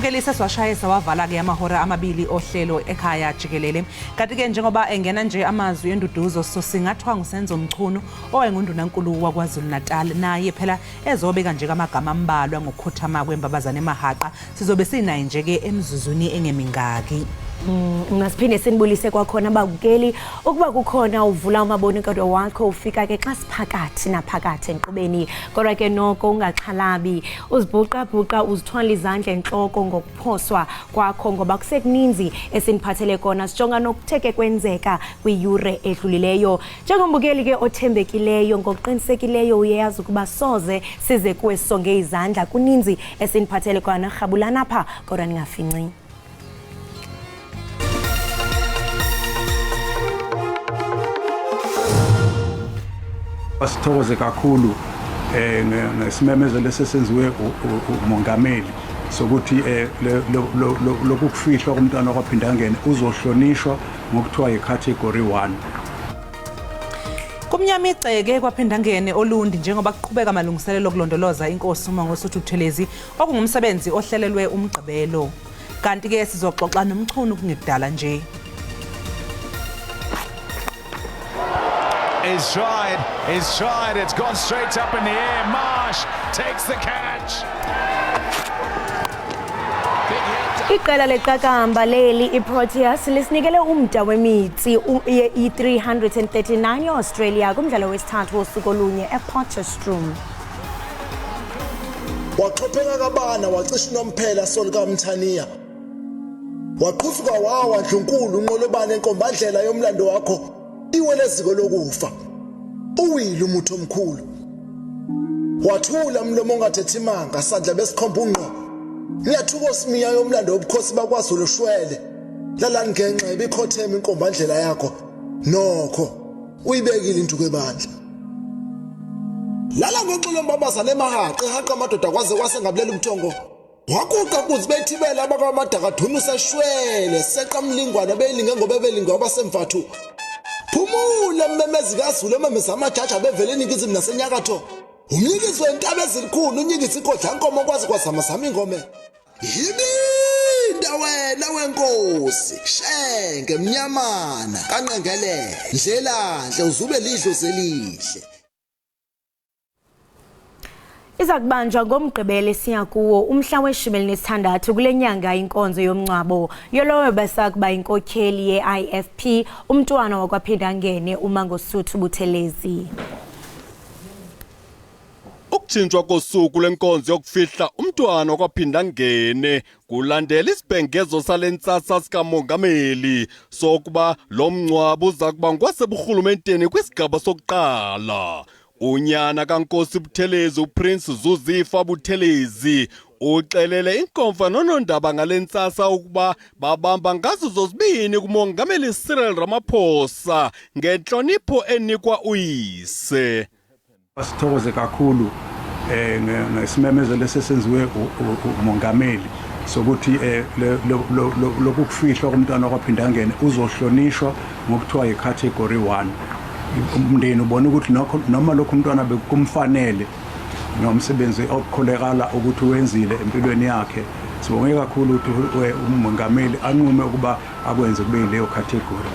Mbukeli swashaya sawavala ke amahora amabili ohlelo Ekhaya Jikelele. Kanti ke njengoba engena nje amazwi enduduzo so singathwa ngusenzo Mchunu owayengundunankulu waKwaZulu Natal naye phela ezobeka nje amagama ambalwa ngokukhuthama kwembabazane emahaqa sizobe sinaye nje ke emzuzwini engemingaki. Ngasiphinde sinibulise kwakhona ababukeli ukuba kukhona uvula umabonakude wakho ufika ke xa siphakathi naphakathi enqubeni kodwa ke noko ungaxhalabi uzibhuqa uzithwala izandla enhloko ngokuphoswa kwakho ngoba kusekuninzi esiniphathele kona sijonga nokutheke kwenzeka kwiyure edlulileyo njengombukeli ke othembekileyo ngokuqinisekileyo uyazi ukuba soze size kuwe sonke izandla kuninzi esiniphathele kona rhabulana apha kodwa ningafinci. Sithokoze kakhulu ngesimemezelo esesenziwe umongameli sokuthi lokufihlwa komntwana okwaphinda ngene uzohlonishwa ngokuthiwa yicategory 1. Kumnyama igceke kwaphinda ngene olundi njengoba kuqhubeka amalungiselelo okulondoloza inkosi uMangosuthu Buthelezi okungumsebenzi ohlelelwe umgqibelo. Kanti ke sizoxoxa nomchunu kungekudala nje. Is tried, it's gone straight up in the air. Marsh takes the catch. Iqela leqakamba leli iProteas lisinikele umda wemitsi i339 yeAustralia kumdlalo wesithathu wosuku olunye ePotchefstroom. Waqopheka kabana wacisha unomphela Solika Mthaniya. Waqhufuka wawa Dlunkulu unqolobane enkombandlela yomlando wakho iweleziko lokufa. Uwile umuntu omkhulu. Wathula mlomo ongathethi imanga sadla besikhomba unqo. Ngiyathuka simiya yomlando wobukhosi bakwaZulu shwele. Lala ngenxa ebikhothema inkombandlela yakho. Nokho uyibekile intuku ebandla. Lala ngoxolo mbabazana emahaqa ehaqa amadoda kwaze kwasengabulela umthongo. Wakuqa kuze bethibela abakwamadaka dunu seshwele seqamlingwana beyilinge ngoba belingwa abasemfathu. Phumula mmemezi kaZulu ememeza amajaji abevele eningizimu nasenyakatho. Umnyikisi wentaba ezilikhulu unyikisi ikodla nkomo kwazi kwazama ingome. Yibinda wena wenkosi shenge mnyamana kanqengelele ndlelandle uzube lidlo selihle. Iza kubanjwa ngomgqibelo siya kuwo umhla we-16 kule nyanga inkonzo yomncwabo yolowo besakuba inkokheli ye-IFP umntwana wakwaphinda ngene uMangosuthu Buthelezi. Ukutshintshwa kosuku lenkonzo yokufihla umntwana wakwaphinda ngene kulandela isibhengezo salentsasa sikamongameli sokuba lo mncwabo uza kuba ngwaseburhulumenteni kwisigaba sokuqala. Unyana kaNkosi Buthelezi uPrince Zuzifa Buthelezi uxelele inkomfa nonondaba ngalentsasa ukuba babamba ngazo zozibini kumongameli Cyril Ramaphosa ngenhlonipho enikwa uyise. Sithokoze kakhulu ngesimemezelo esesenziwe umongameli sokuthi lokufihlwa komntwana okwaphinda ngene uzohlonishwa ngokuthiwa yicategory 1. Umndeni ubona ukuthi noma lokho umntwana bekumfanele nomsebenzi okukholekala ukuthi wenzile empilweni yakhe sibonge kakhulu ukuthi umongameli anqume ukuba akwenze kube leyo category.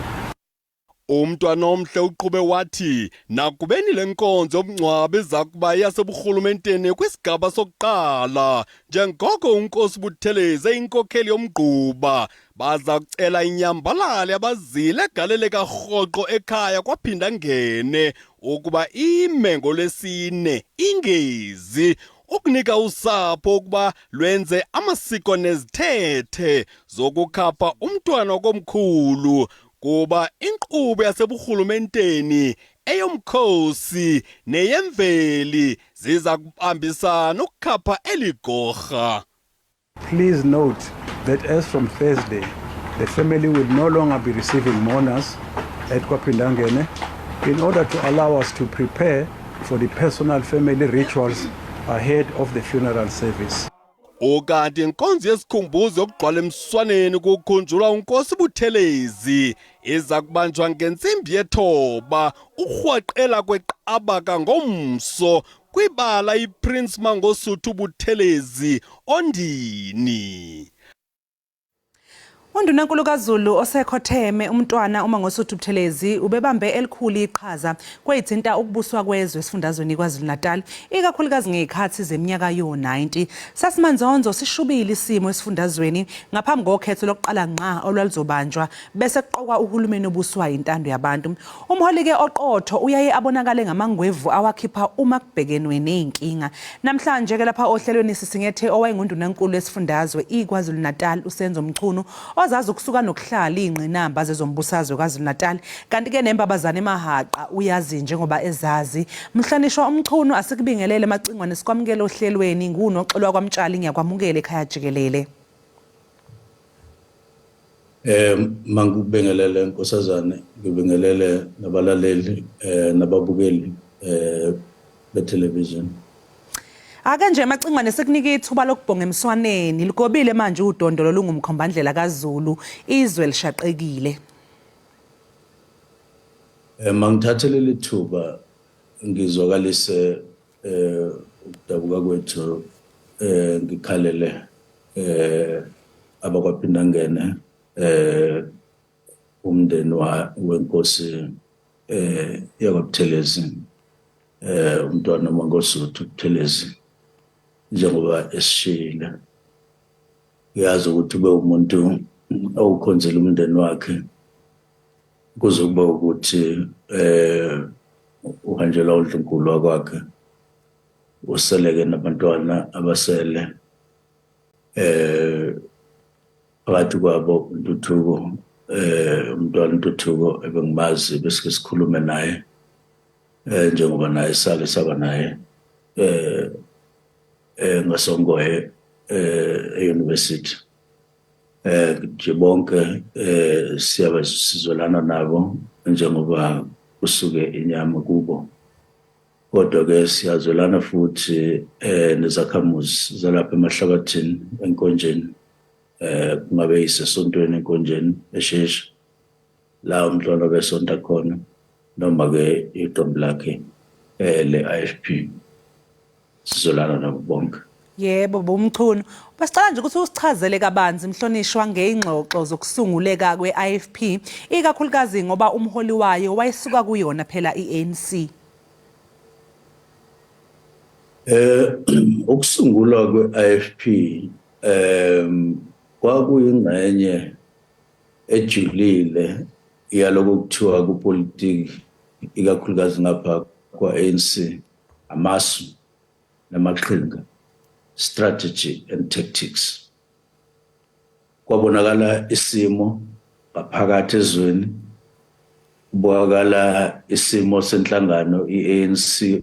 Umntwana omhle uqhube wathi nakubeni lenkonzo yomncwabo izakuba yaseburhulumenteni kwisigaba sokuqala njengoko uNkosi Buthelezi inkokheli yomgquba baza kucela inyambalale abazile egalele karhoqo ekhaya kwaphinda ngene ukuba ime ngolwesine ingezi ukunika usapho ukuba lwenze amasiko nezithethe zokukhapha umntwana komkhulu kuba inkqubo yaseburhulumenteni eyomkhosi neyemveli ziza kubambisana ukukhapha eligorha. Please note that as from Thursday, the family will no longer be receiving mourners at Kwaphinda Ngene in order to allow us to prepare for the personal family rituals ahead of the funeral service. Okanti inkonzo yesikhumbuzo yokugqwala emswaneni kukhunjulwa uNkosi Buthelezi iza kubanjwa ngentsimbi yethoba urhwaqela kweqabaka ngomso kwibala iPrince Mangosuthu Buthelezi ondini. UNdunankulu kaZulu osekhotheme umntwana uma ngosuthu Buthelezi ubebambe elikhulu iqhaza kweyithinta ukubuswa kwezwe esifundazweni KwaZulu-Natal ikakhulukazi ngezikhathi zeminyaka yo-90. Sasimanzonzo sishubile isimo esifundazweni ngaphambi kokhetho lokuqala ngqa olwaluzobanjwa bese kuqokwa uhulumeni obuswa intando yabantu. Umholi-ke oqotho uyaye abonakale ngamangwevu awakhipha uma kubhekenwe nenkinga. Namhlanje ke lapha ohlelweni sisingethe owayengundunankulu esifundazwe iKwaZulu-Natal uSenzo Mchunu ozazi ukusuka nokuhlala ingqinamba zezombusazwe KwaZulu-Natal kanti ke nembabazana emahaqa uyazi njengoba ezazi. Mhlanishwa Umchunu asikubingelele emacingwane sikwamukela ohlelweni ngunoxolwa kwamtshali ngiyakwamukela Ekhaya Jikelele. Mangubingelele nkosazane ngibingelele nabalaleli nababukeli betelevision. Ake nje emacingwane sekunika ithuba lokubhonga emswaneni ligobile manje udondolo lungumkhombandlela kaZulu izwe lishaqekile. Mangithathele lithuba ngizwakalise ukudabuka kwethu ngikhalele abakwaphindangene umndeni wenkosi yakwaButhelezi umntwana wangosuthu Buthelezi njengoba esishile. Uyazi ukuthi ube umuntu awukhonzela umndeni wakhe kuzokuba ukuthi uhanjelwa uNkulunkulu wakwakhe useleke nabantwana abasele phakathi kwabo Ntuthuko umntwana Ntuthuko ebengimazi bese sikhulume naye njengoba naye sake saba naye ngasongoye e-university. Nje bonke sizolana nabo njengoba kusuke inyama kubo, kodwa ke siyazolana futhi nezakhamuzi zalapha emahlabathini enkonjeni, kungabe yisesontweni enkonjeni eshesha la umntwana besonta khona noma ke iqembu lakhe le-IFP sizolana nabo bonke. Yebo bomchunu basicala nje ukuthi usichazele kabanzi mhlonishwa ngeingxoxo zokusunguleka kwe-IFP ikakhulukazi ngoba umholi wayo wayesuka kuyona phela i-ANC. Ukusungulwa kwe-IFP kwakuyingxenye ejulile yaloko kuthiwa kupolitiki ikakhulukazi ngapha kwa-ANC amasu namaqhinga, strategy and tactics. Kwabonakala isimo ngaphakathi ezweni, kubonakala isimo senhlangano i-ANC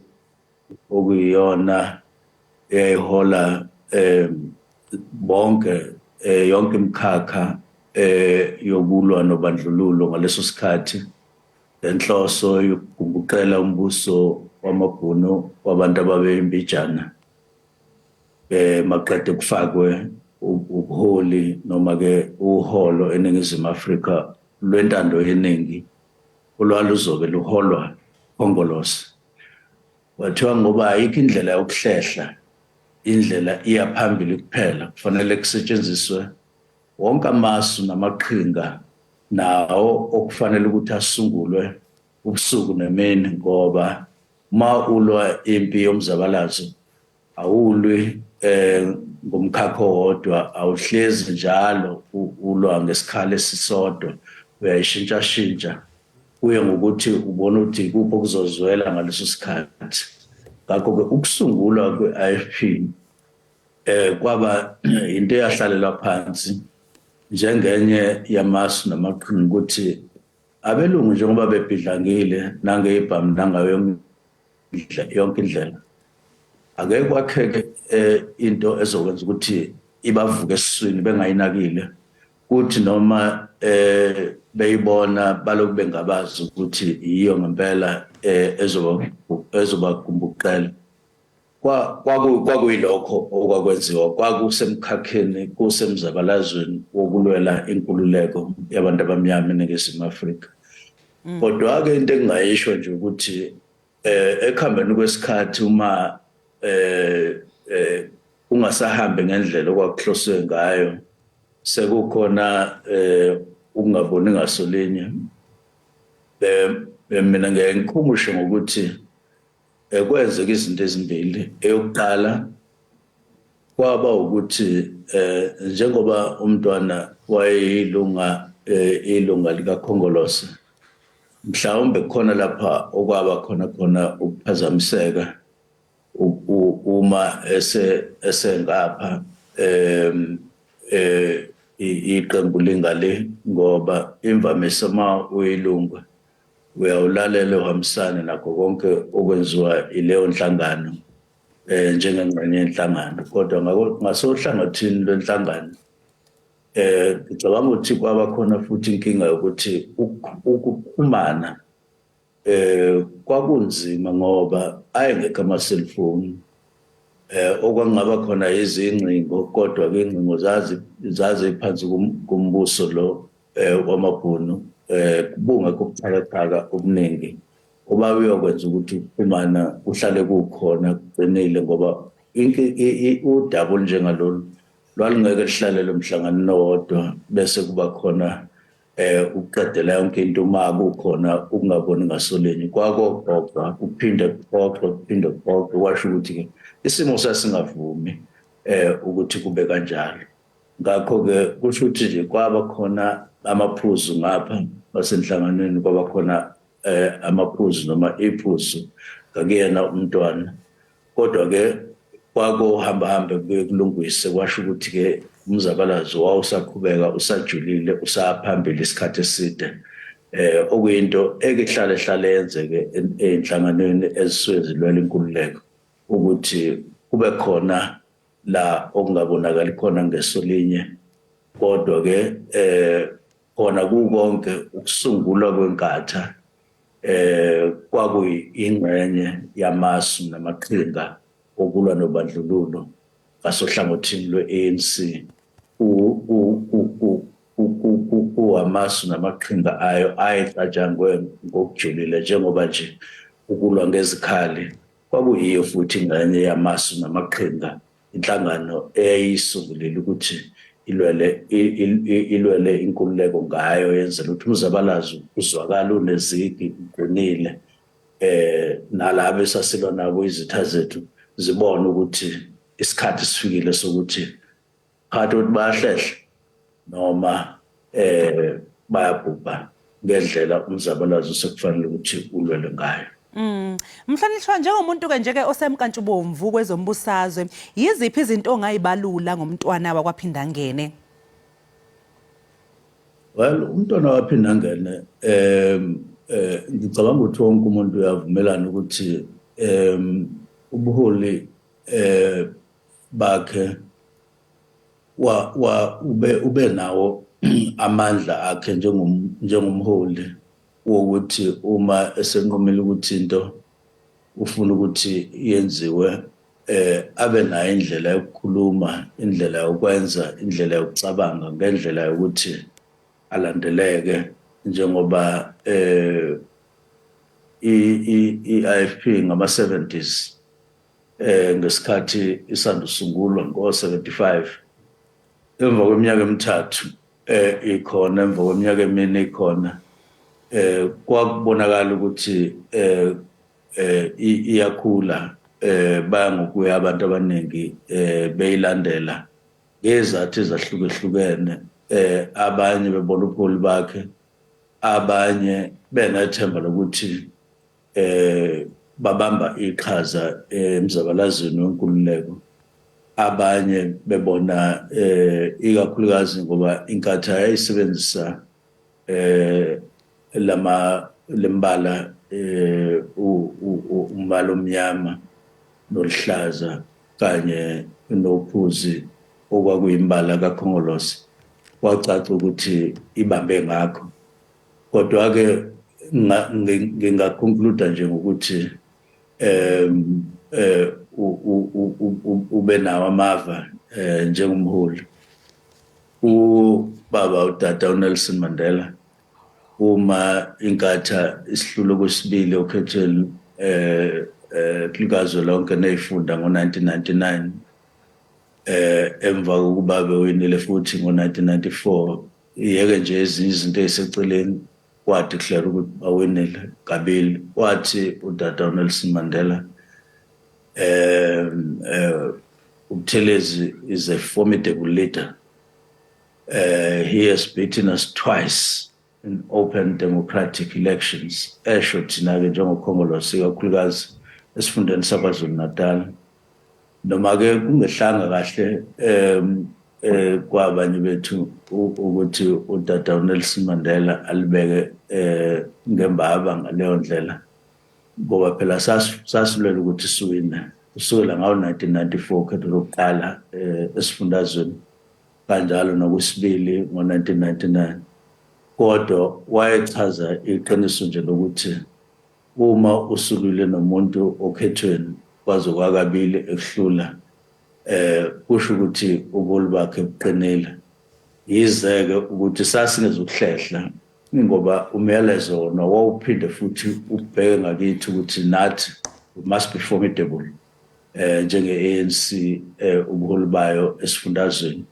okuyiyona eyayihola bonke yonke imikhakha yokulwa nobandlululo ngaleso sikhathi, lenhloso yokuguqulela umbuso wamabhunu wabantu ababeyimbijana maqede kufakwe ubuholi noma ke uholo eNingizimu Afrika lwentando yeningi olwaluzobe luholwa khongolose. Wathiwa ngoba ayikho indlela yokuhlehla, indlela iya phambili kuphela, kufanele kusetshenziswe wonke amasu namaqhinga nawo okufanele ukuthi asungulwe ubusuku nemini, ngoba ma ulwa impi yomzabalazo awulwi ngomkhakha owodwa, awuhlezi njalo ulwa ngesikhala esisodwa, uyayishintsha kuye ngokuthi ubona ukuthi kupho kuzozwela ngaleso sikhathi. Ngakho-ke ukusungulwa kwe-IFP kwaba into eyahlalela phansi njengenye yamasu namaqhinga ukuthi abelungu njengoba bebhidlangile nangeyibhamu nangayo yonke indlela, ake kwakheke into ezokwenza ukuthi ibavuke esiswini bengayinakile, kuthi noma beyibona baloku bengabazi ukuthi iyo ngempela ezobakumbuqela. Kwakuyilokho okwakwenziwa, kwakusemkhakheni kusemzabalazweni wokulwela inkululeko yabantu abamnyama eNingizimu Afrika. Kodwa-ke into engingayisho nje ukuthi ekuhambeni kwesikhathi uma kungasahambi ngendlela okwakuhloswe ngayo sekukhona ukungaboni ngasolinye mina ngeke ngikhumushe ngokuthi kwenzeka izinto ezimbili. Eyokuqala kwaba ukuthi njengoba umntwana wayeyilunga likakhongolose, mhlawumbe khona lapha okwaba khona ukuphazamiseka uma esengapha iqembu lingale, ngoba imvamisa uma uyilunga uyawulalela uhambisane nakho konke okwenziwa ileyo nhlangano njengengxenye yenhlangano. Kodwa ngasohlangothini lwenhlangano ngicabanga ukuthi kwaba khona futhi inkinga yokuthi ukuxhumana kwakunzima ngoba ayengekho ama-cellphone okwangaba khona izingcingo, kodwa-ke iy'ngcingo zaziphansi kumbuso lo wamabhunu, kubungekho ubuxhakaxhaka obuningi obabuyokwenza ukuthi ukuxhumana kuhlale kukhona kuqinile, ngoba udaba olunjengalolu lwalungeke luhlalele umhlangano owodwa bese kuba khona ukuqedela yonke into uma kukhona ukungaboni ngasolinye. Kwakoxoxa kuphinde kuphinde kwasho ukuthi-ke isimo sasingavumi ukuthi kube kanjalo. Ngakho-ke kusho ukuthi nje kwaba khona amaphuzu ngapha basenhlanganweni, kwaba khona amaphuzu noma iphuzu ngakuyena umntwana. Kodwa-ke kwakuhamba kuye kulungise, kwasho ukuthi-ke umzabalazo wawusaqhubeka usajulile usaphambili isikhathi eside, okuyinto ekuhlale yenzeke ey'nhlanganweni ezisuke zilwela inkululeko, ukuthi kube khona la okungabonakali khona ngesolinye. Kodwa-ke khona kukonke ukusungulwa kwenkatha kwakuyingxenye yamasu namaqhinga okulwa nobandlululo ngasohlangothini lwe-ANC. Amasu namaqhinga ayo ayecatshangwe ngokujulile, njengoba nje ukulwa ngezikhali kwakuyiyo futhi ingxenye yamasu namaqhinga inhlangano eyayisungulile ukuthi ilwele inkululeko ngayo, yenzela ukuthi umzabalazo uzwakala unezigi, uqinile, nalabo esasilwa nabo izitha zethu zibone ukuthi isikhathi sifikile sokuthi phakathi ukuthi bayahlehle noma bayabhubha ngendlela umzabalazo sekufanele ukuthi ulwele ngayo. Mhlonishwa, njengomuntu-ke njeke osemkantshubomvu kwezombusazwe, yiziphi izinto ongayibalula ngomntwana wakwaphinda ngene? Well, umntwana waphinda ngene ngicabanga ukuthi wonke umuntu uyavumelana ukuthi ubuholi bakhe ube nawo amandla akhe njengomholi wokuthi uma esenqomela ukuthi into ufuna ukuthi yenziwe abe nayo indlela yokukhuluma, indlela yokwenza, indlela yokucabanga, ngendlela yokuthi alandeleke, njengoba i-IFP ngama-70s ngesikhathi isandusungulwa ngo-75, emva kweminyaka emithathu ikhona, emva kweminyaka emine ikhona, kwakubonakala ukuthi iyakhula, baya ngokuya abantu abaningi beyilandela ngezathu ezahlukehlukene, abanye bebona ubuholi bakhe, abanye benethemba lokuthi babamba iqhaza emzabalazweni wenkululeko, abanye bebona ikakhulukazi ngoba inkatha yayisebenzisa lembala umbala omnyama noluhlaza kanye nophuzi okwakuyimbala kakhongolose, kwacaca ukuthi ibambe ngakho. Kodwa-ke ngingaconcluda nje ngokuthi ube nawo amava njengomholi. Ubaba udada uNelson Mandela, uma inkatha isihlulo kwesibili okhethweni likazwelonke ney'funda ngo-1999, emva kokuba bewinile futhi ngo-1994 iyeke nje ezinye izinto eziseceleni wathi declare ukuthi bawinile kabili wathi udada uNelson Mandela Buthelezi is a formidable leader. He has beaten us twice in open democratic elections. Esho thina-ke njengokhongolose ikakhulukazi esifundeni saKwaZulu-Natal. Noma-ke kungehlanga kahle kwabanye bethu ukuthi udada uNelson Mandela alibeke ngembaba ngaleyo ndlela. Ngoba phela sasilwela ukuthi siwine kusukela ngawo-1994 ukhetho lokuqala esifundazweni kanjalo nokwesibili ngo-1999 kodwa wayechaza iqiniso nje lokuthi uma usulwile nomuntu okhethweni kwaze kwakabili ekuhlula kusho ukuthi ubuholi bakhe buqinile yize-ke ukuthi sasingezukuhlehla ngoba umyalezo wona wawuphinde futhi ubheke ngakithi ukuthi nathi we must be formidable njenge-ANC ubuholi bayo esifundazweni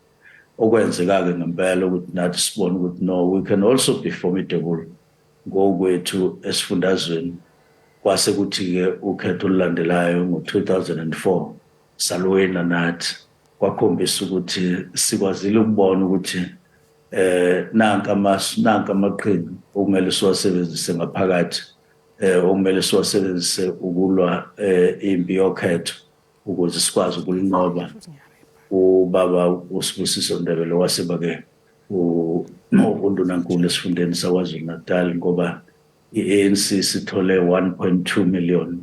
okwenzeka-ke ngempela ukuthi nathi sibone ukuthi no we can also be formidable ngokwethu esifundazweni kwase kuthi-ke ukhetho olulandelayo ngo-2004 salwena nathi kwakhombisa ukuthi sikwazile ukubona ukuthi nanka amaqhinga okumele siwasebenzise ngaphakathi okumele siwasebenzise ukulwa impi yokhetho ukuze sikwazi ukulinqoba ubaba uSibusiso Ndebele waseba-ke undunankulu esifundeni saKwaZulu-Natal ngoba i-ANC sithole 1.2 million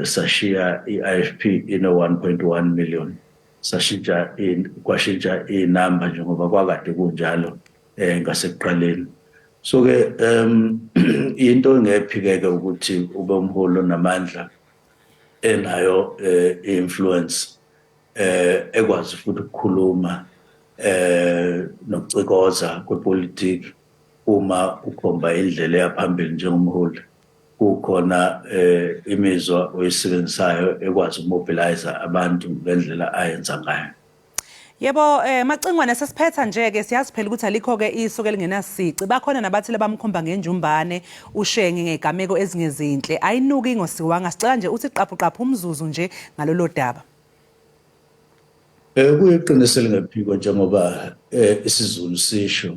sashiya i-IFP ino 1.1 million kwashintsha inamba njengoba kwakade kunjalo ngasekuqaleni so-ke into engephike-ke ukuthi ube umholi onamandla enayo i-influence ekwazi futhi ukukhuluma nokucikoza kwepolitiki uma ukhomba indlela yaphambili njengomholi kukhona imizwa oyisebenzisayo ekwazi ukumobilize abantu ngendlela ayenza ngayo. Yebo Macingwane sesiphetha nje-ke siyazi phela ukuthi alikho-ke isu elingenasici bakhona nabathi labamkhomba ngenjumbane ushenge ngegameko ezingezinhle ayinuki ingosiwanga sicela nje uthi qaphu umzuzu nje ngalolo daba. Kuyiqiniso elingephiko njengoba isiZulu sisho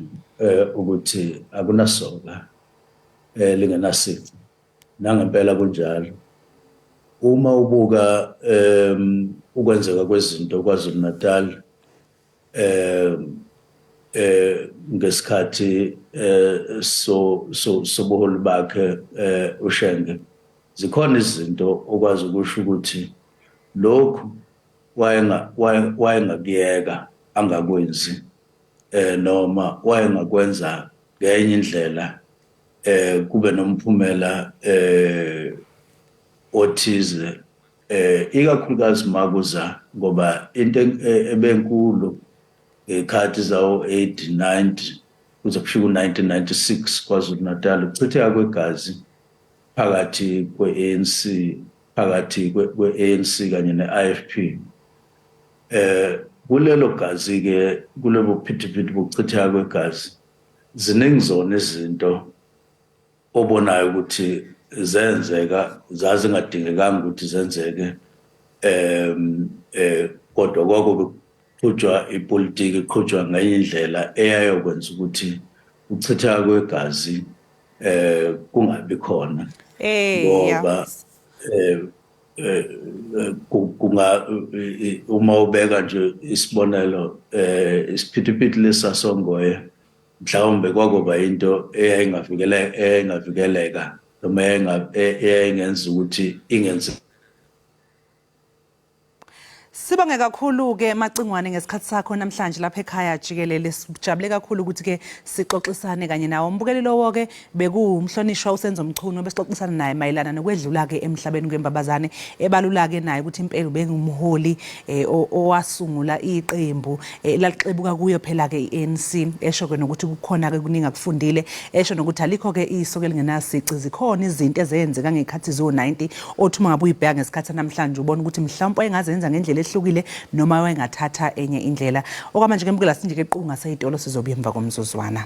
ukuthi akunasoka lingenasici nangempela kunjalo uma ubuka ukwenzeka kwezinto KwaZulu-Natal ngesikhathi sobuholi bakhe ushenge zikhona izinto okwazi ukusho ukuthi lokhu wayengakuyeka angakwenzi noma wayengakwenza ngenye indlela kube nomphumela othize ikakhulukazi makuza ngoba into ebenkulu ngekhathi zawo 80-90 kuze kufika u-1996 KwaZulu-Natal ukuchitheka kwegazi phakathi kwe-ANC kanye ne-IFP kulelo gazi-ke kulebo phithiphithi bokuchitheka kwegazi ziningi zona izinto obonayo ukuthi zenzeka zazingadingekanga ukuthi zenzeke kodwa kwako kuqhutshwa ipolitiki iqhutshwa ngenye indlela eyayokwenza ukuthi ukuchitheka kwegazi kungabi khona ngoba uma ubeka nje isibonelo isiphithiphithi lesasongoye mhlawumbe kwakuba into eyayingavikeleka noma eyayingenza ukuthi ingenzi. Sibonge kakhulu-ke Macingwane ngesikhathi sakho namhlanje lapha ekhaya Jikelele sijabule kakhulu ukuthi-ke sixoxisane kanye nawo umbukeli lowo-ke bekuwumhlonishwa uSenzo Mchunu besixoxisana naye mayelana nokwedlula-ke emhlabeni kwembabazane ebalula-ke naye ukuthi impela ubengumholi owasungula iqembu lalixebuka kuyo phela-ke i-ANC esho-ke nokuthi kukhona-ke kuningi akufundile esho nokuthi alikho-ke iso-ke lingenasici zikhona izinto ezenzeka ngekhathi zo-90 othi uma ngabe uyibheka ngesikhathi namhlanje ubona ukuthi mhlawumbe engazenza ngendlela ehlukile noma wengathatha enye indlela. Okwamanje ke mbukela sinjike equnga seyitolo sizobuya emva komzuzwana.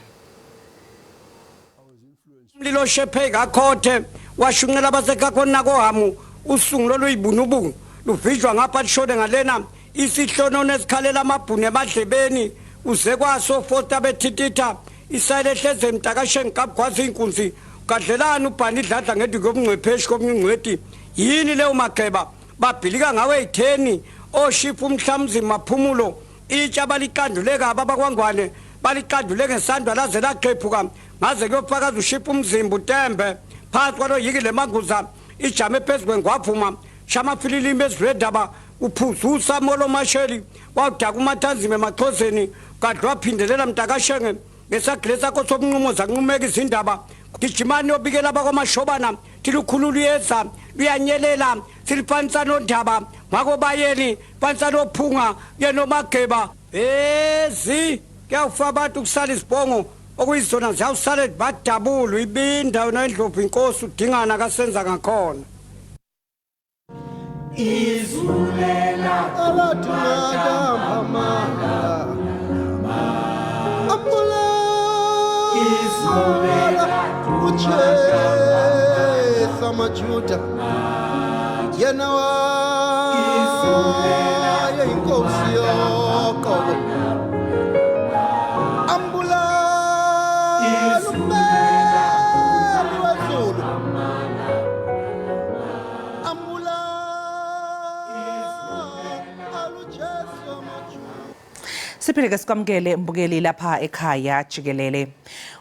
Umlilo shephe ngakhothe washunqela abasekhona kohamu usungu loluyibunubunu luvijwa ngapha lishone ngalena isihlono nesikhalela amabhunu emadlebeni uze kwaso fosta bethititha isayile hleze mtakasheni kabgwazi inkunzi kadlelana ubhani idladla ngedi ngobungcwepheshi komncwedi yini leyo mageba babhilika ngawe 10 oshifu umhlamzi maphumulo itsha balikanduleka abakwangwane balikandule ngesandwa laze laqephuka ngaze kuyofakaza ushipha umzimba utembe phansi kwalo yikile manguza ijame phezulu ngwaphuma shama fililimi eziredaba uphuzusa molo masheli wawudaka umathanzime emaxhozeni kadlwa phindelela mtakashenge ngesaglesa ko sobunqumo zanqumeka izindaba gijimani yobikela bakwamashobana tilukhululu yeza luyanyelela siliphanisa nondaba ngako bayeni phanisa nophunga yena omageba ezi kuyawufa abantu kusala isibhongo okuyizona ziyawusala badabulu ibindawo nendlovu inkosi udingana kasenza ngakhona izulela abathunaka mama apula izulela uchesa majuda yena wa izulela inkosi yoqobo ambula izulela wazulu ambula Siphinde sikwamukele mbukeli lapha ekhaya Jikelele.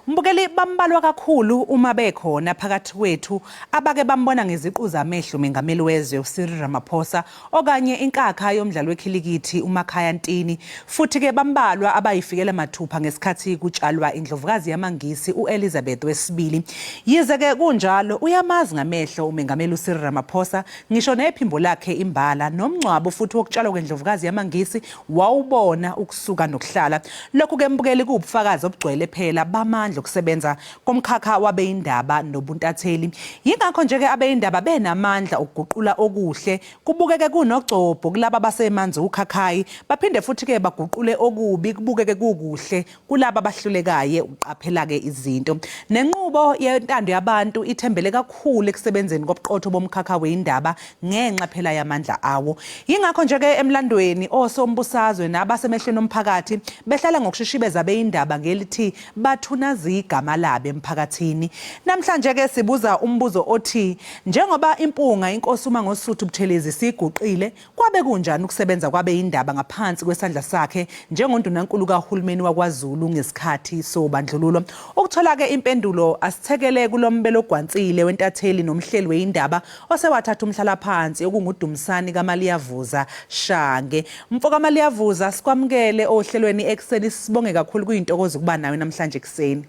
Mbukeli bambalwa kakhulu uma bekhona phakathi kwethu abake bambona ngeziqu zamehlo mengameli wezwe uCyril Ramaphosa okanye inkakha yomdlalo wekhilikithi uMakhaya Ntini futhi ke bambalwa abayifikela mathupha ngesikhathi kutshalwa indlovukazi yamangisi uElizabeth II. Yize ke kunjalo uyamazi ngamehlo umengameli uCyril Ramaphosa ngisho nephimbo lakhe imbala nomncwabo futhi wokutshalwa kwendlovukazi yamangisi wawubona ukusuka nokuhlala. Lokhu ke mbukeli kubufakazi obugcwele phela bamandla ukusebenza komkhakha wabeindaba nobuntatheli. Yingakho nje ke abeindaba benamandla ukuguqula okuhle kubukeke kunogcobho kulaba basemanzi ukhakhayi baphinde futhi ke baguqule okubi kubukeke kukuhle kulaba bahlulekaye uqaphela ke izinto. Nenqubo yentando yabantu ithembele kakhulu ekusebenzeni kobuqotho bomkhakha weindaba ngenxa phela yamandla awo. Yingakho nje ke emlandweni osombusazwe nabasemehlweni omphakathi behlala ngokushishibeza beindaba ngelithi bathunaza igama labe emphakathini. Namhlanje ke sibuza umbuzo othi njengoba impunga inkosi uMangosuthu Buthelezi siguqile kwabe kunjani ukusebenza kwabe indaba ngaphansi kwesandla sakhe njengondunankulu kahulumeni wakwaZulu ngesikhathi sobandlululo. Ukuthola ke impendulo asithekele kulombelo ogwantsile wentatheli nomhleli weindaba osewathatha umhlala phansi okunguDumsani kaMaliyavuza Shange. Mfo kaMaliyavuza sikwamukele ohlelweni ekseni sibonge kakhulu kuyintokozo kuba nawe namhlanje ekseni.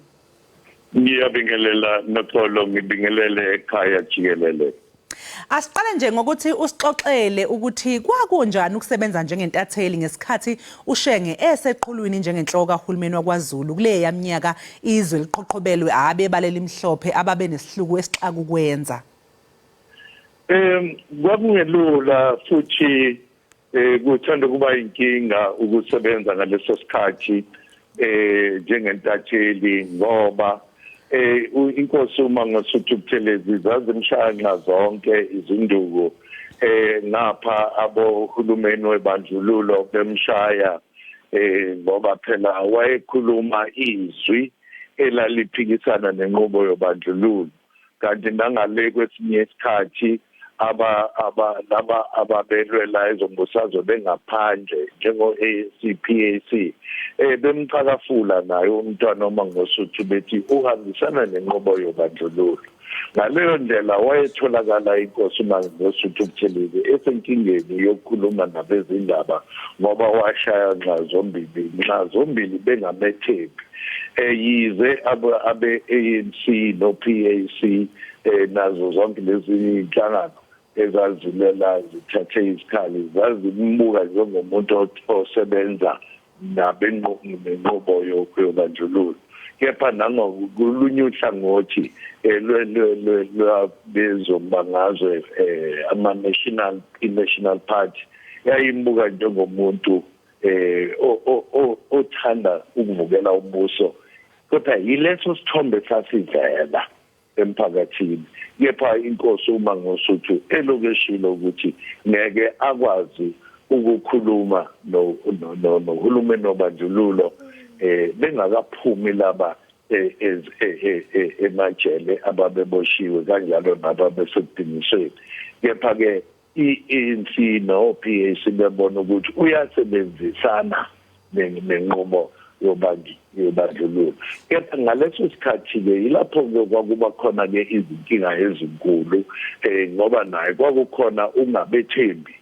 Ngiyabingelela noxolo ngibingelele ekhaya Jikelele. Asiqale nje ngokuthi usixoxele ukuthi kwakunjani ukusebenza njengentatheli ngesikhathi uShenge eseqhulwini njengenhloko kahulumeni wakwaZulu kule yaminyaka izwe liqoqobelwe abe balela imhlophe ababe nesihluku esixaka ukwenza. Kwakungelula futhi kuthanda kuba inkinga ukusebenza ngaleso sikhathi njengentatheli ngoba inkosi uMangosuthu Buthelezi zazimshanqa zonke izinduku ngapha abohulumeni webandlululo bemshaya ngoba phela wayekhuluma izwi elaliphikisana nenqubo yobandlululo kanti nangale kwesinye isikhathi ababelwela ezombusazwe bengaphandle njengo ACPAC bemqhakafula naye umntwana uMangosuthu bethi uhambisana nenqubo yobandlululo. Ngaleyo ndlela wayetholakala inkosi uMangosuthu Buthelezi esenkingeni yokukhuluma nabezindaba ngoba washaya nxa zombili bengamethembi. Yize abe-ANC no-PAC nazo zonke lezi inhlangano ezazilela zithathe izikhali zazimbuka njengomuntu osebenza nabenqubo yobandlululo. Kepha nangokulunye uhlangothi lwezombangazwe ama-National Party yayimbuka njengomuntu othanda ukuvukela umbuso kodwa yileso sithombe sasivela emphakathini kepha inkosi uma ngosuthu elokeshilo ukuthi ngeke akwazi ukukhuluma nohulumeni nobandlululo bengakaphumi laba emajele ababeboshiwe kanjalo nababesedingisweni kepha ke i-ANC no-PAC bebona ukuthi uyasebenzisana nenqubo yobandlululo kepha ngaleso sikhathi-ke yilapho-ke kwakuba khona-ke izinkinga ezinkulu ngoba naye kwakukhona ungabethembi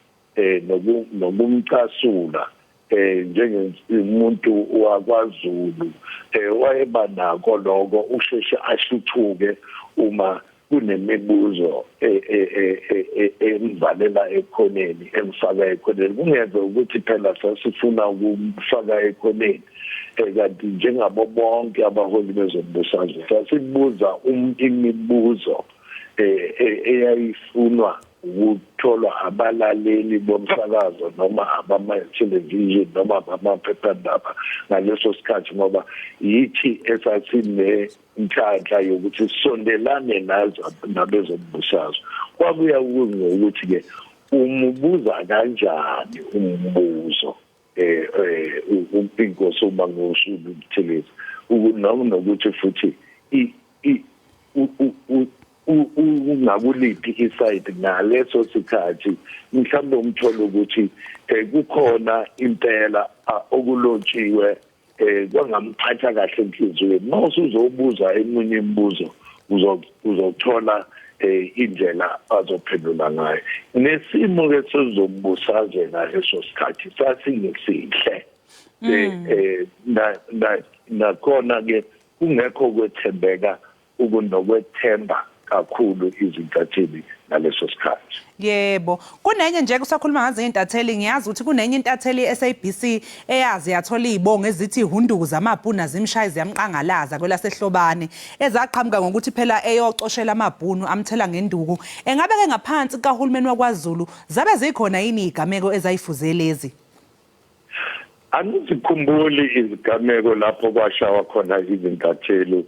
nokumcasula njengomuntu wakwaZulu wayeba nako lokho usheshe ahluthuke uma kunemibuzo emvalela ekhoneni emfaka ekhoneni kungeze ukuthi phela sasifuna ukumfaka ekhoneni kanti njengabo bonke abaholi bezombusazwe sasibuza imibuzo eyayifunwa ukutholwa abalaleli bomsakazo noma abama-television noma abamaphephandaba ngaleso sikhathi ngoba yithi esasine inhlanhla yokuthi sondelane nazo nabezombusazwe kwabuya ukuthi-ke umubuza kanjani umbuzo inkosi uma ngosulu Buthelezi nokuthi futhi ungakuliphi iside ngaleso sikhathi mhlawumbe umtholo ukuthi kukhona impela okulotshiwe kwangamphatha kahle enhlizweni mase uzobuza eminye imibuzo uzothola indlela azophendula ngayo nesimo ke sizombusazwe ngaleso sikhathi sasingesihle nakhona ke kungekho kwethembeka ukunokwethemba kakhulu izintatheli ngaleso sikhathi. Yebo, kunenye nje kusakhuluma ngazo izintatheli ngiyazi ukuthi kunenye intatheli ye-SABC eyazi yathola izibongo ezithi ihunduku zamabhunu azimshayi ziyamqangalaza kwelasehlobane ezaqhamuka ngokuthi phela eyocoshela amabhunu amthela ngenduku. Engabe ke ngaphansi kahulumeni wakwaZulu zabe zikhona yini igameko ezayifuze lezi? Angizikhumbuli izigameko lapho kwashawa khona izintatheli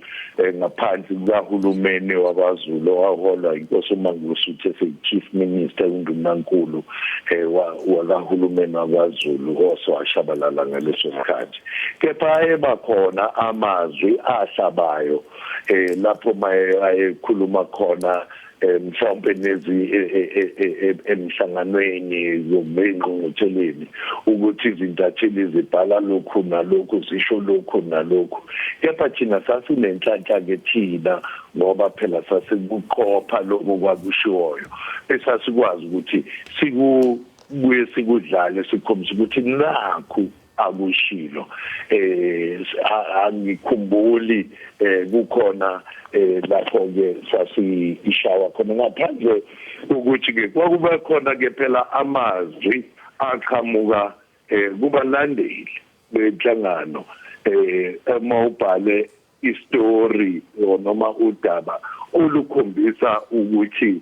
ngaphansi kukahulumeni wakwaZulu owaholwa inkosi uMangosuthu eseyichief minister uNdunankulu wakahulumeni wakwaZulu osewashabalala ngaleso sikhathi kepha ebakhona amazwi ahlabayo lapho mayekhuluma khona mhlawumbe nezi emhlanganweni yomengqungqutheleni ukuthi izintatheli zibhala lokhu nalokhu zisho lokhu nalokhu kepha thina sasinenhlanhla ke thina ngoba phela sasikuqopha lokho kwakushiwoyo esasikwazi ukuthi sikubuye sikudlale sikhombisa ukuthi nakhu akushilo angikhumbuli kukhona lapho ke sasishawa khona ngaphandle ukuthi ke kwakuba khona ke phela amazwi aqhamuka kubalandeli benhlangano mawubhale istory noma udaba olukhombisa ukuthi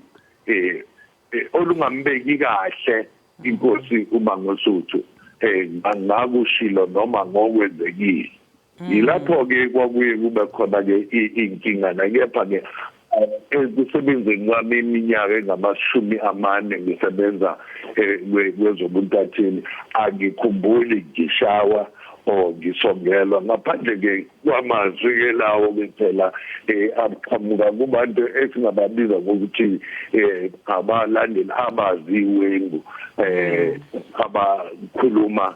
olungambeki kahle inkosi uMangosuthu ngakushilo noma ngokwenzekile yilapho ke kwakuye kube khona ke inkinga nakepha ke ekusebenzeni kwami iminyaka engama-40 ngisebenza kwezobuntatheli angikhumbuli ngishawa ngisongelwa ngaphandle ke kwamazwi ke lawo ke phela aqhamuka kubantu esingababiza ngokuthi abalandeli abaziwengu abakhuluma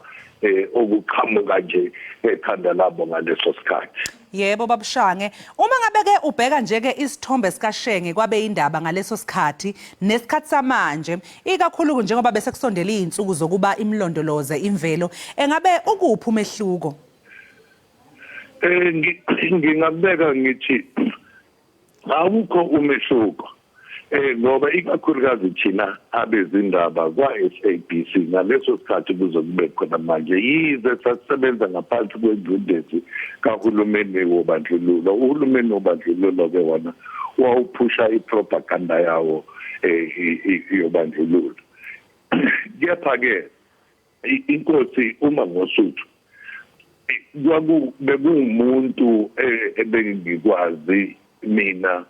okuqhamuka nje ekhanda labo ngaleso sikhathi. Yebo babushange uma ngabe ke ubheka nje ke isithombe sikaShenge kwabe indaba ngaleso sikhathi nesikhathi samanje ikakhulu njengoba bese kusondela izinsuku zokuba imlondoloze imvelo engabe ukuphi umehluko? Ngingabeka ngithi awukho umehluko ngoba ikakhulukazi thina abezindaba kwa-SABC ngaleso sikhathi kuzokube khona manje yize sasebenza ngaphansi kwengcindezi kahulumeni wobandlululo uhulumeni wobandlululo-ke wona wawuphusha ipropaganda yawo yobandlululo kepha-ke inkosi uma ngosuthu bekuwumuntu ebengikwazi mina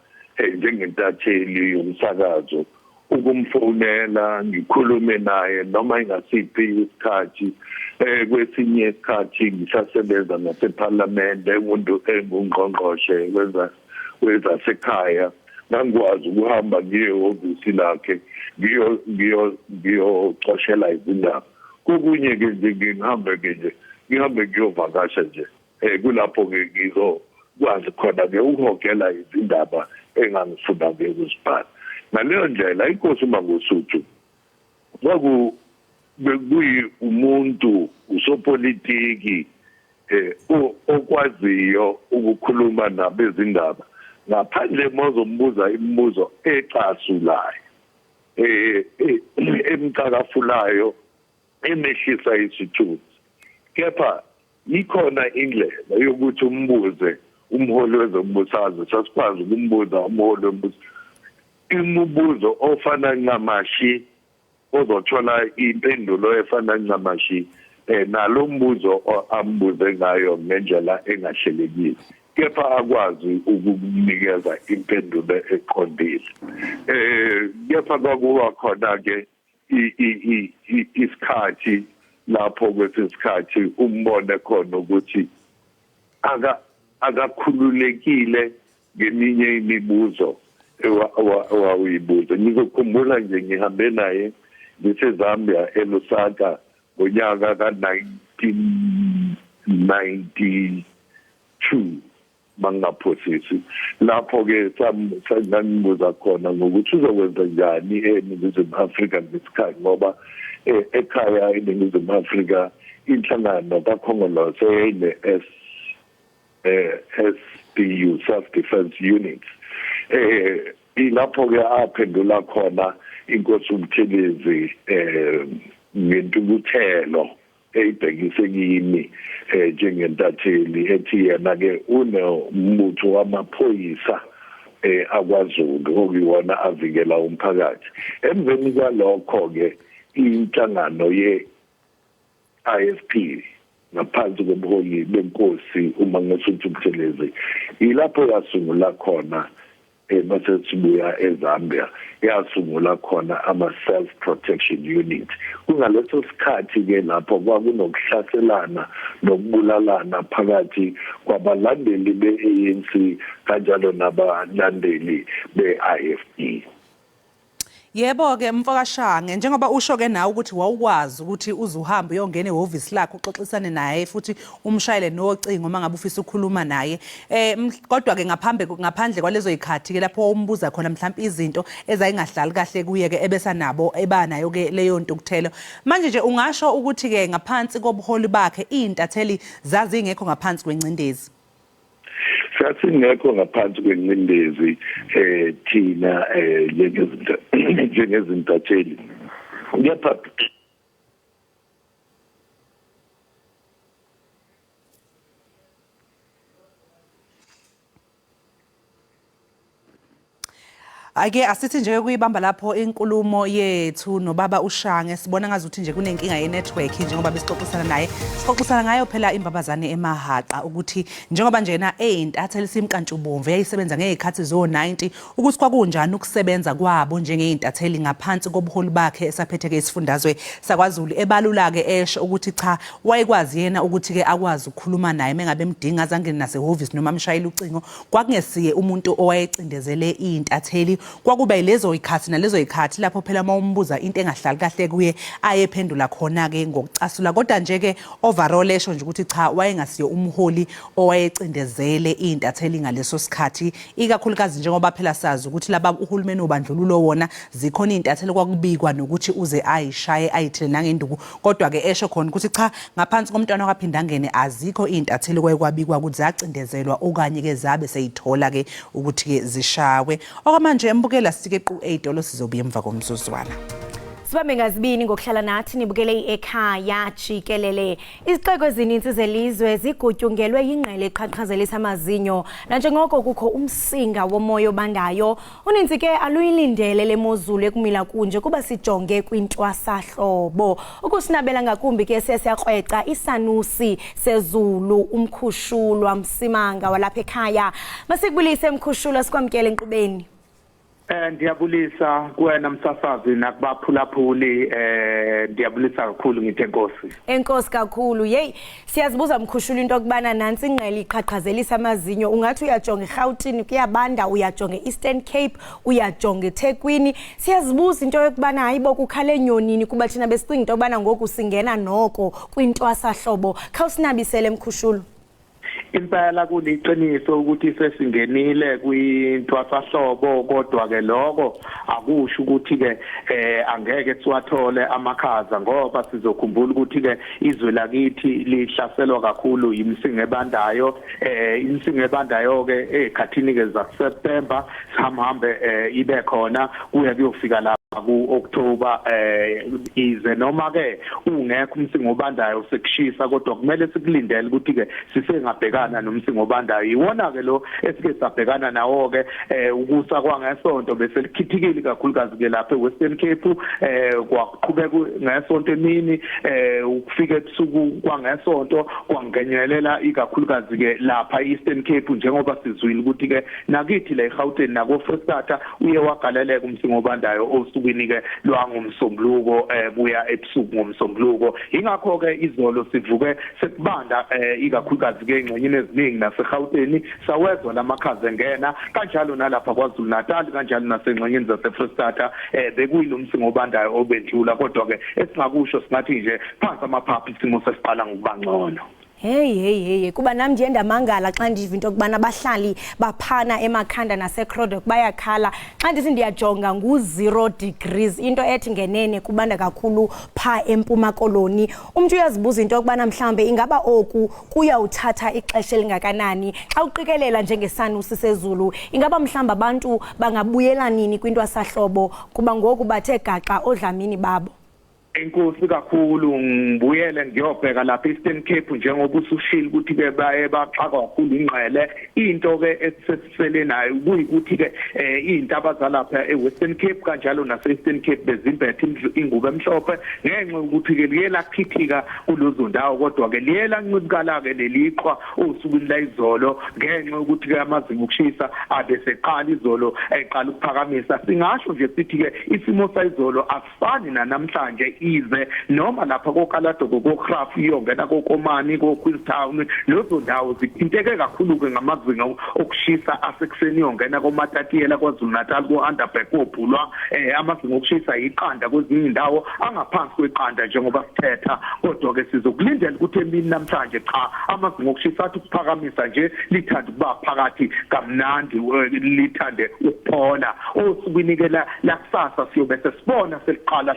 njengentatheli yomsakazo ukumfonela ngikhulume naye noma ingasiphi isikhathi kwesinye isikhathi ngisasebenza naseParliament umuntu engungqongqoshe wezasekhaya ngangikwazi ukuhamba ngiyehhovisi lakhe ngiyoxoshela izindaba kokunye ke nje ngihambe ngiyovakasha nje kulapho ngizokwazi khona ke ukuhogela izindaba engangifuna ke ukuzibhala ngaleyo ndlela inkosi uMangosuthu umuntu usopolitiki okwaziyo ukukhuluma nabezindaba ngaphandle mozombuza imibuzo ecasulayo emcakafulayo emehlisa isithunzi kepha ikhona indlela yokuthi umbuze umholi wezombusazwe sasikwazi ukumbuza umholi wombuso imibuzo ofana ncamashi ozothola impendulo efana ncamashi nalo mbuzo ambuze ngayo ngendlela engahlelekile kepha akwazi ukunikeza impendulo eqondile kepha kwakuba khona ke isikhathi lapho kwesisikhathi umbone khona ukuthi akakhululekile ngeminye imibuzo wawibuza ngizokhumbula nje ngihambe naye ngiseZambia eLusaka ngonyaka ka-1992 bangaphosisi lapho ke sangibuza khona ngokuthi uzokwenza njani eNingizimu Afrika ngesikhathi ngoba ekhaya eNingizimu Afrika inhlangano kakhongolose SDU Self Defense Units ilapho ke aphendula khona inkosi uMthelezi ngentukuthelo eyibhekise kimi njengentatheli ethi yena ke unombutho wamaphoyisa akwaZulu okuyiwona avikela umphakathi emveni kwalokho ke inhlangano ye-IFP ngaphansi kobuholi benkosi uMangosuthu Buthelezi ilapho yasungula khona mase sibuya eZambia yasungula khona ama self protection unit kungaleso sikhathi ke lapho kwakunokuhlaselana nokubulalana phakathi kwabalandeli beANC kanjalo nabalandeli beIFP. Yebo ke mfokashange njengoba usho ke nawe ukuthi wawukwazi ukuthi uzuhambe uyongena ehhovisi lakho uxoxisane naye futhi umshayele nocingo mangabe ufisa ukukhuluma naye kodwa ke ngaphandle kwalezo izikhathi ke lapho umbuza khona mhlawumbe izinto ezayingahlali kahle kuye ke ebesanabo ebanayo ke leyo ntukuthelo manje nje ungasho ukuthi ke ngaphansi kobuholi bakhe izintatheli zazingekho ngaphansi kwencindezi sasingekho ngaphansi kwencindezi thina njengezintatheli kepha ake asithi nje kuyibamba lapho inkulumo yethu nobaba uShange sibona ngazuthi nje kunenkinga ye-network njengoba besixoxisana naye sixoxisana ngayo phela imbabazane emahaqa ukuthi njengoba njena eintatheli simkantshubomvu yayisebenza ngezikhathi zo90 ukuthi kwakunjani ukusebenza kwabo njengeintatheli ngaphansi kobuholi bakhe esaphethe ke isifundazwe sakwaZulu ebalula ke esho ukuthi cha wayekwazi yena ukuthi ke akwazi ukukhuluma naye mengabe emdinga azange nasehhovisi noma amshayela ucingo kwakungesiye umuntu owayecindezele intatheli kwakuba yilezo ikhathi nalezo ikhathi lapho phela mawumbuza into engahlali kahle kuye ayephendula khona ke ngokucasula kodwa nje ke overall esho nje ukuthi cha wayengasiyo umholi owayecindezele intatheli ngaleso sikhathi ikakhulukazi njengoba phela sazi ukuthi laba uhulumeni obandlululo wona zikhona intatheli kwakubikwa nokuthi uze ayishaye ayithele nangenduku kodwa ke esho khona ukuthi cha ngaphansi komntwana kwaphindangene azikho intatheli kwayekubikwa ukuthi zacindezelwa okanye ke zabe seyithola ke ukuthi ke zishawe okwamanje embukela sike qu 8 sizobuya emva komzuzwana. Sibambe ngazibini ngokuhlala nathi nibukele Ekhaya Jikelele. Izixeko ezininzi zelizwe zigutyungelwe yingqele eqhaqhazelisa amazinyo. Nanjengoko kukho umsinga womoya obandayo, uninzi ke aluyilindele lemozulu ekumila kunje kuba sijonge kwintwasahlobo. Ukusinabela ngakumbi ke siyakrweca isanusi sezulu umkhushulwa Msimanga walapha ekhaya. Masikubulise mkhushulwa sikwamkele enkqubeni. Ndiyabulisa kuwena msasazi nakubaphulaphuli ndiyabulisa kakhulu ngithi enkosi. Enkosi kakhulu. Hey, siyazibuza mkhushula into okubana nansi ingqele iqhaqhazelisa amazinyo. Ungathi uyajonga eGauteng kuyabanda, uyajonga eEastern Cape, uyajonga eThekwini. Siyazibuza into yokubana hayibo kukhale nyonini kuba thina besicinga into okubana ngoku singena noko kwintwasahlobo. Khawusinabisele mkhushula. Impela kuliqiniso ukuthi sesingenile kwintwasahlobo kodwa ke lokho akusho ukuthi ke angeke siwathole amakhaza ngoba sizokhumbula ukuthi ke izwe lakithi lihlaselwa kakhulu imsinga ebandayo imsinga ebandayo ke ekhathini ke za September sihambe ibe khona kuya kuyofika la ku-October ize noma ke ungekho umsinga obandayo sekushisa kodwa kumele sikulindele ukuthi ke sisengabhekana nomsinga obandayo iwona ke lo esike sabhekana nawo ke ukusa kwangesonto bese likhithikile kakhulukazi ke lapha eWestern Cape kwaqhubeka ngesonto emini ukufika ebusuku kwangesonto kwangenyelela ikakhulukazi ke lapha eEastern Cape njengoba sizwile ukuthi ke nakithi la eGauteng nako Freestata uye wagaleleka umsinga obandayo ke lwangomsombuluko buya ebusuku ngomsombuluko ingakho ke izolo sivuke sekubanda ikakhulukazi ke engxenyeni eziningi naseGauteng sawezwa lamakhaza engena kanjalo nalapha kwaZulu Natal kanjalo nasengxenyeni zaseFreestata bekuyilo umsinga obandayo obendlula kodwa ke esingakusho singathi nje phansi amaphaphi isimo sesiqala ngokubangcono. Hey kuba nami nje ndamangala xa ndiva into kubana abahlali baphana emakhanda naseCrodok bayakhala xa ndithi ndiyajonga ngu0 degrees into ethi ngenene kubanda kakhulu pha eMpuma Koloni. Umuntu uyazibuza into kubana mhlambe ingaba oku kuyawuthatha ixesha elingakanani xa uqikelela njengesanusi sezulu ingaba mhlamba abantu bangabuyela nini kwintwasahlobo kuba ngoku bathe gaqa odlamini babo. Enkosi kakhulu ngibuyele ngiyobheka lapha eEastern Cape njengoba usushila ukuthi ke baye baxaka kakhulu ingqele into ke esisele nayo kuyikuthi ke iintaba zalapha eWestern Cape kanjalo naseEastern Cape bezimbethe ingubo emhlophe ngenxa ukuthi ke liyela khithika kulozo ndawo kodwa ke liyela ncibukala ke leliqhwa osukwini la izolo ngenxa ukuthi ke amazinga okushisa abeseqala izolo eqala ukuphakamisa singasho nje sithi ke isimo sayizolo asifani namhlanje ize noma lapha koKalado koGraph iyongena koKomani koQueenstown lezo ndawo zithinteke kakhulu ke ngamazinga okushisa asekuseni iyongena koMatatiyela kwaZulu Natal koUnderberg koBhulwa amazinga okushisa iqanda kwezinye indawo angaphansi kweqanda njengoba sithetha kodwa ke sizokulindela ukuthi emini namhlanje cha amazinga okushisa athi ukuphakamisa nje lithanda ukuba phakathi kamnandi lithande ukuphola osukwini ke la kusasa siyobe sesibona seliqala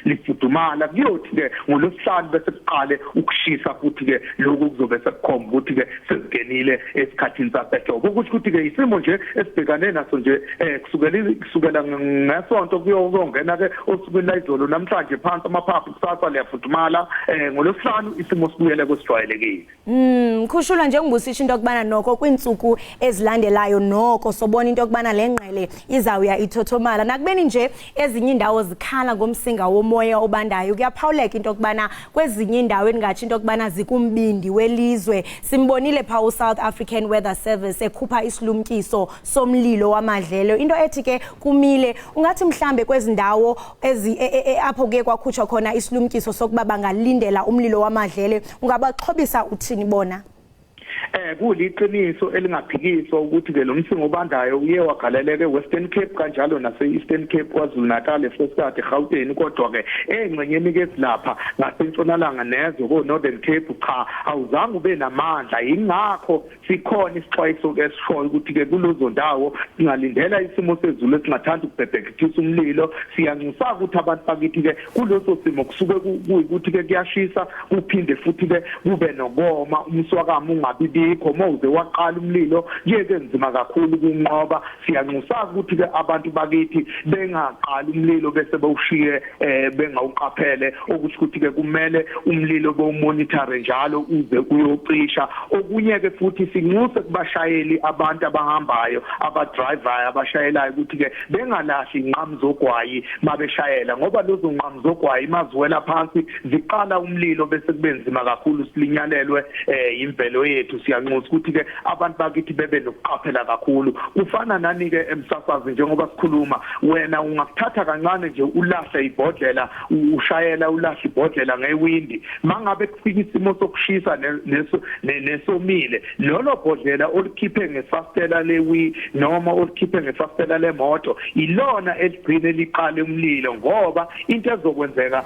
lifudumala kuyothi ke ngolosihlanu bese siqale ukushisa futhi ke lokhu kuzobe sekukhomba ukuthi ke sesingenile esikhathini sasehlobo ukuthi ke isimo nje esibhekane naso nje kusukela ngesonto kuyongena ke osukwini la izolo namhlanje phansi amaphaphu kusasa liyafudumala ngolosihlanu isimo sibuyele kwesijwayelekile. Mkhushula nje ngibusisha into kubana noko kwinsuku ezilandelayo noko sobona into kubana lengqele izawuya ithothomala nakubeni nje ezinye indawo zikhala ngomsinga womoya obandayo kuyaphawuleka into kubana kwezinye indawo engathi into kubana zikumbindi welizwe simbonile pha South African Weather Service ekhupha isilumkiso somlilo wamadlelo into ethi ke kumile ungathi mhlambe kwezindawo apho kuye kwakhutshwa khona isilumkiso sokuba bangalindela umlilo wamadlelo ungabaxhobisa uthini bona? Kuliqiniso elingaphikiswa ukuthi ke lo msinga obandayo uye wagaleleke eWestern Cape kanjalo naseEastern Cape kwaZulu Natal eFreestata eGauteng kodwa ke engxenyeni ke silapha ngasentshonalanga nezo koNorthern Cape cha awuzange ube namandla ingakho sikhona isixwayiso ke sishoyo ukuthi ke kulozo ndawo singalindela isimo sezulu esingathanda ukubhebhekithisa umlilo siyanxusa ukuthi abantu bakithi ke kuloso simo kusuke kuyikuthi ke kuyashisa kuphinde futhi ke kube nokoma umswakamo ungabi bibikho mawuze waqala umlilo ngeke nzima kakhulu kunqoba siyanxusa ukuthi ke abantu bakithi bengaqala umlilo bese bawushiye bengawuqaphele ukuthi ke kumele umlilo bowumonitore njalo uze uyocisha okunye ke futhi sinxuse kubashayeli abantu abahambayo abadrivayo abashayelayo ukuthi ke bengalahli inqamu zogwayi mabeshayela ngoba lezo nqamu zogwayi maziwela phansi ziqala umlilo bese kubenzima kakhulu silinyalelwe imvelo yethu siyanxusa ukuthi ke abantu bakithi bebe nokuqaphela kakhulu kufana nani ke emsasazi njengoba sikhuluma wena ungakuthatha kancane nje ulahle ibhodlela ushayela ulahle ibhodlela ngewindi mangabe kufika isimo sokushisa nesomile lolo bhodlela olikhiphe ngefastela lewi noma olikhiphe ngefastela lemoto ilona eligcine liqala umlilo ngoba into ezokwenzeka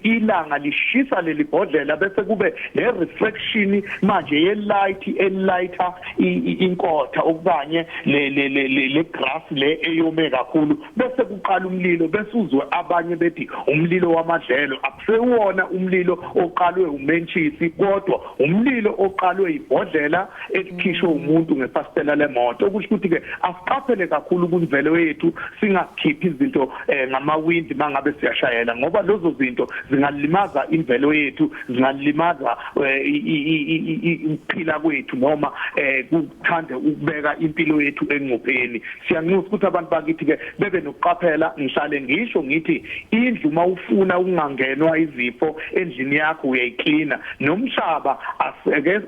ilanga lishisa leli bhodlela bese kube le reflection manje ye light elighter inkotha okubanye le grass le eyome kakhulu bese kuqala umlilo bese uzwe abanye bethi umlilo wamadlelo akusewona umlilo oqalwe umentshisi kodwa umlilo oqalwe ibhodlela elikhishwe umuntu ngefastela lemoto okusho ukuthi ke asiqaphele kakhulu kunvelo yethu singakhiphi izinto ngamawindi mangabe siyashayela ngoba lezo zinto zingalimaza imvelo yethu zingalimaza ukuphila kwethu noma kuthande ukubeka impilo yethu engcupheni siyanxusa ukuthi abantu bakithi ke bebe nokuqaphela ngihlale ngisho ngithi indlu mawufuna ukungangenwa izifo endlini yakho uyayiklina nomhlaba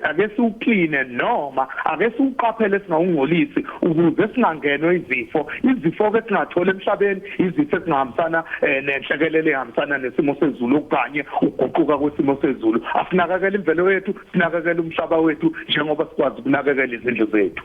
ake siwukline noma ake siwuqaphele singawungcolisi ukuze singangenwa izifo ke singathola emhlabeni izifo ezingahambisana nenhlekelele ehambisana nesimo sezulu okanye uguquka kwesimo sezulu asinakekele imvelo yethu sinakekele umhlaba wethu njengoba sikwazi ukunakekela izindlu zethu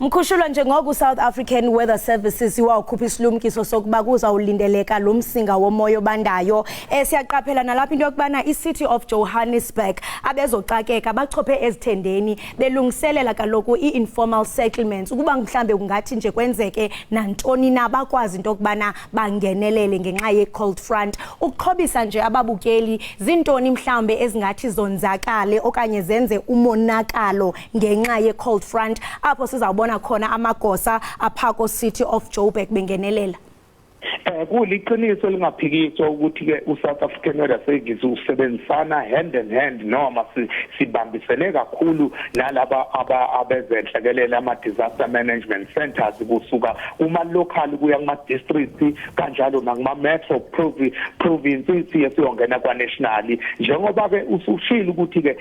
Mkhushulwa njengoba uSouth African Weather Services wawukhupha isilumkiso sokuba kuzawulindeleka lo msinga womoya obandayo siyaqaphela nalapha into yokubana iCity of Johannesburg abezoxakeka bachophe ezithendeni belungiselela kaloku i-informal settlements ukuba mhlambe kungathi nje kwenzeke nantoni na bakwazi into yokubana bangenelele ngenxa ye-cold front ukuqhobisa nje ababukeli zintoni mhlambe ezingathi zonzakale okanye zenze umonakalo ngenxa ye-cold front apho sizawubona khona amagosa aphako City of Joburg bengenelela kuliqiniso lingaphikiswa ukuthi ke uSouth African Weather Service usebenzisana hand in hand noma sibambisene kakhulu nalaba abezenhlekelele ama disaster management centers kusuka uma local kuya kuma district kanjalo nakuma metro province siyongena kwa national njengoba ke usushila ukuthi ke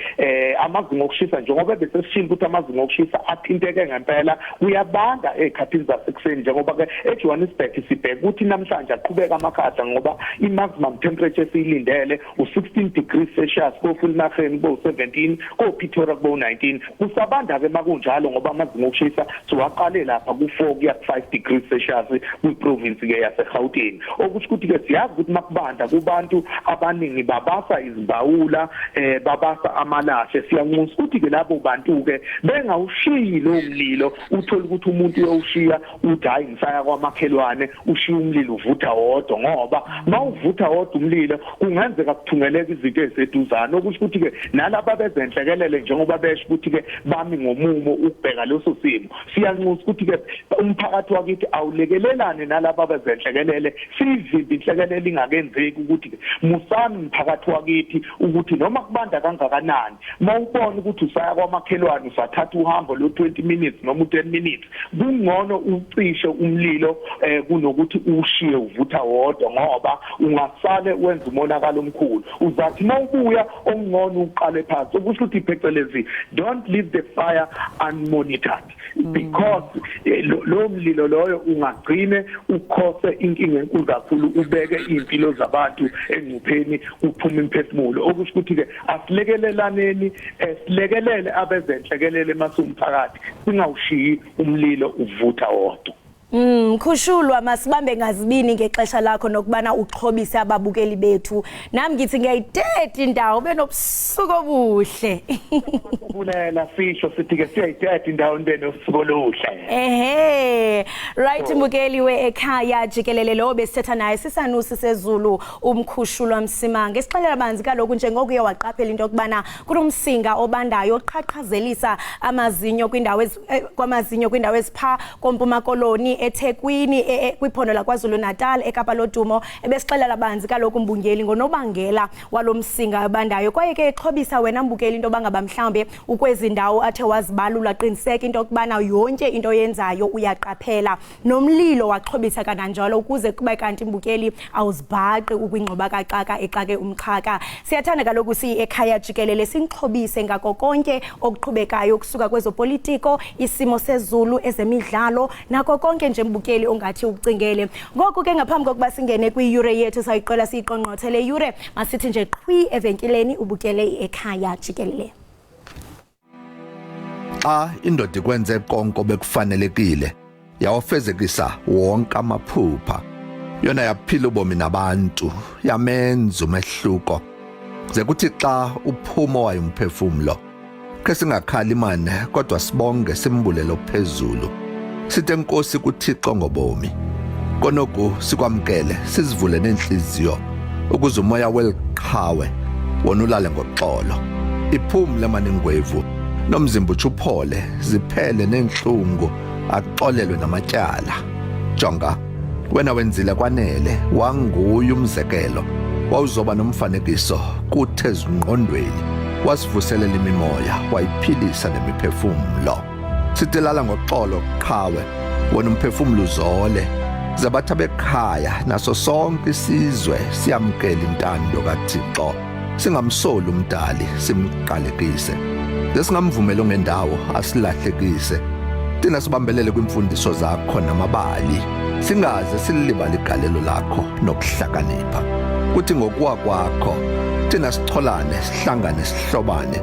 amazinga okushisa njengoba bese sishila ukuthi amazinga okushisa athinteke ngempela kuyabanda ekhathini zasekuseni njengoba ke eJohannesburg sibheka ukuthi namhlanje aqhubeka amakhaza ngoba i-maximum temperature siyilindele u16 degrees Celsius koFulnacheni bo17 koPretoria bo19 kusabanda ke makunjalo ngoba amazinga okushisa siwaqale lapha ku4 kuya ku5 degrees Celsius kwiprovince ke yaseGauteng okusho ukuthi ke siyazi ukuthi makubanda kubantu abaningi babasa izimbawula babasa amalahle siyanxusa ukuthi ke labo bantu ke bengawushiyi lo mlilo uthola ukuthi umuntu uyawushiya uthi hayi ngisaya kwamakhelwane ushiya umlilo uvutha wodwa ngoba mawuvutha wodwa umlilo kungenzeka kuthungeleka izinto eziseduzana okusho ukuthi ke nalabo bezenhlekelele njengoba besho ukuthi ke bami ngomumo ukubheka leso simo siyanxusa ukuthi ke umphakathi wakithi awulekelelane nalabo bezenhlekelele sizimbi inhlekelele ingakenzeki ukuthi ke musami umphakathi wakithi ukuthi noma kubanda kangakanani mawubona ukuthi usaya kwamakhelwane usathatha uhambo lo 20 minutes noma u10 minutes kungcono ucishe umlilo kunokuthi ushiye uvutha wodwa ngoba ungasale wenza umonakalo omkhulu uzathi mawubuya omngcono uqale phansi okusho ukuthi phecelezi don't leave the fire unmonitored because lo mlilo loyo ungagcine ukhose inkinga enkulu kakhulu ubeke impilo zabantu engcupheni uphuma imphefumulo okusho ukuthi ke asilekelelane silekelele abezenhlekelele masumphakathi singawushiyi umlilo uvutha wodwa Mkhushulwa masibambe ngazibini ngexesha lakho nokubana uxhobise ababukeli bethu. Nami ngithi ngiyayithetha indawo benobusuku obuhle. Kubulela sisho sithi ke siyayithetha indawo benobusuku oluhle. Right mbukeli we Ekhaya Jikelele lo besithetha naye sisanusi sezulu umkhushulwa Msimanga. Isixelela banzi kaloku njengokuye waqaphela into yokubana kunomsinga obandayo oqhaqhazelisa amazinyo kwindawo ezipha kompuma koloni eThekwini kwiphondo laKwaZulu Natal eKapa Lodumo. Ebesixelela banzi kaloku mbungeli ngonobangela walomsinga abandayo kwaye ke exhobisa wena mbukeli into bangaba mhlambe ukwezi ndawo athe wazibalula qiniseka into yokubana yonke into yenzayo uyaqaphela nomlilo waxhobisa kananjalo ukuze kuba kanti mbukeli awuzibhaqi ukwingqoba kaxaka exake umxhaka. Siyathanda kaloku Ekhaya Jikelele sinxhobise ngako konke okuqhubekayo kusuka kwezopolitiko, isimo sezulu, ezemidlalo nako konke nje mbukeli ongathi ucingele. Ngoku ke ngaphambi kokuba singene kwi-yure yethu sayiqala siyiqongqothele yure masithi nje qhwi evenkileni ubukele Ekhaya Jikelele. Xa indoda ikwenze konke bekufanelekile yawafezekisa wonke amaphupha yona yaphila ubomi nabantu yamenza umehluko ze kuthi xa uphumo wayo umphefumlo ke singakhali mane kodwa sibonge simbulelo phezulu sithe Nkosi kuThixo ngobomi konoku sikwamkele sizivule nenhliziyo ukuze umoya weliqhawe wona ulale ngoxolo iphumle maningwevu nomzimba uchuphole ziphele nenhlungu axolelwe namatyala jonga wena wenzile kwanele wanguye umzekelo wawuzoba nomfanekiso kuthe zingqondweni wasivuselela imimoya wayiphilisa nemiphefumlo sitilala ngoxolo qhawe wona umphefumlo uzole zabatha bekhaya naso sonke isizwe siyamkela intando kaThixo singamsoli umdali simqalekise lesingamvumela ngendawo asilahlekise thina sibambelele kwimfundiso zakho namabali singaze silibala igalelo lakho nokuhlakanipha kuthi ngokuwa kwakho thina sicholane sihlangane sihlobane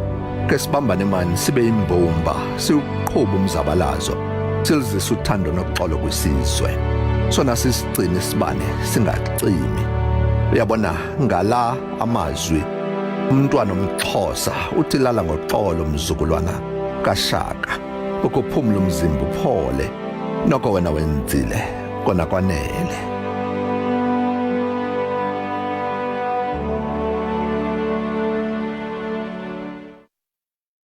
ke sibambane mani sibe imbumba siuqhubha umzabalazo silizisa uthando noxolo kwisizwe sona sisigcine sibane singacimi uyabona ngala amazwi umntwana omXhosa uthi lala ngoxolo umzukulwana kaShaka ukuphumula umzimba uphole noko wena wenzile kona kwanele.